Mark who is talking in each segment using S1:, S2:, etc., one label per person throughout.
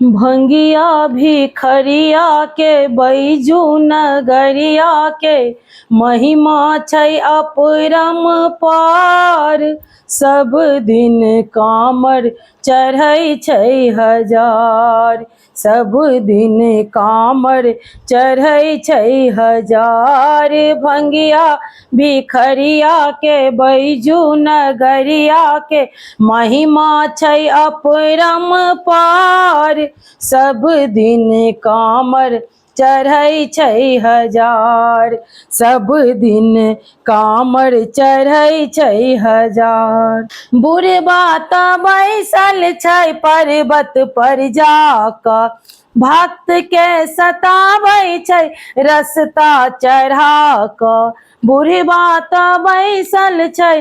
S1: भंगिया भिखरिया के बैजू नगरिया के महिमा छै अपरंपार। सब दिन कामर चढ़ै छै हजार, सब दिन कामर चढ़ै छै हजार। भंगिया भिखरिया के बैजू नगरिया के महिमा छै अपरंपार। सब दिन कामर चढ़ै छै हजार, सब दिन कामर चढ़ै छै हजार। बुढ़बा त बैसल छै पर्वत पर जाक, भक्त के सताबै छै रस्ता चढ़ाक। बुढ़बा त बैसल छै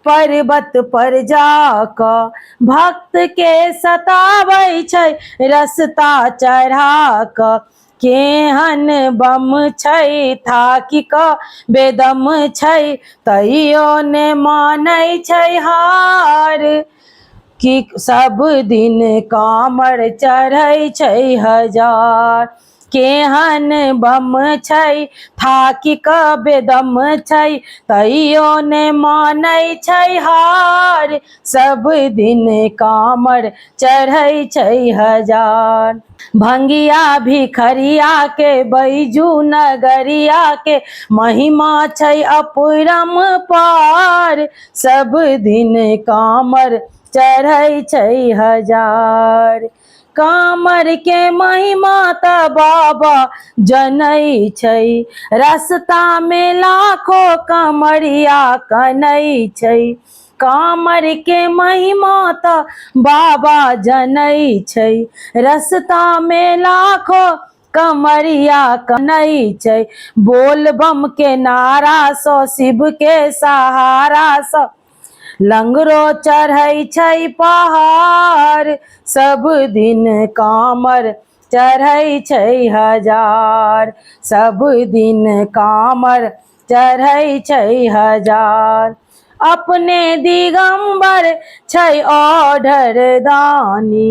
S1: पर्वत पर जाक, भक्त के सताबै छै रस्ता चढ़ाक। केहन बम छै थाकी क बेदम छै, तैयो ने मानै छै हार। कि सब दिन कामर चढ़ै छै हजार। केहन बम छै थाकी क बेदम छै, तैयो ने मानै छै हार। सब दिन कामर चढ़ै छै हजार। भंगिया भिखरिया के बैजू नगरिया के महिमा छै अपरंपार। सब दिन कामर चढ़ै छै हजार। कामर के महिमा त बाबा जनै छै, रास्ता में लाखों कांवरिया कनै छै। कामर के महिमा त बाबा जनै छै, रास्ता में लाखों कांवरिया कनै छै। बोल बम के नारा सो शिव के सहारा स लंगरो चढ़ै छै पहाड़। सब दिन कामर चढ़ै छै हजार, सब दिन कामर चढ़ै छै हजार। अपने दिगंबर छै ओढ़र दानी,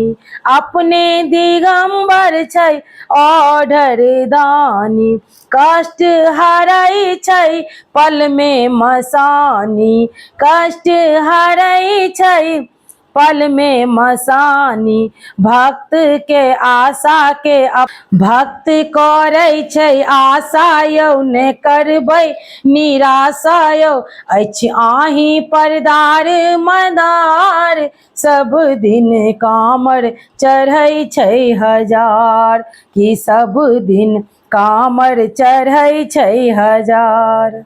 S1: अपने दिगंबर छै ओढ़र दानी। कष्ट हरै छै पल में मसानी, कष्ट हरै छै पल में मसानी। भक्त के आशा के भक्त करै छै आशा यौ, ने करबै निराशा यौ। अछि आहि परदार मदार, सब दिन कामर चढ़ै छै हजार। कि सब दिन कामर चढ़ै छै हजार।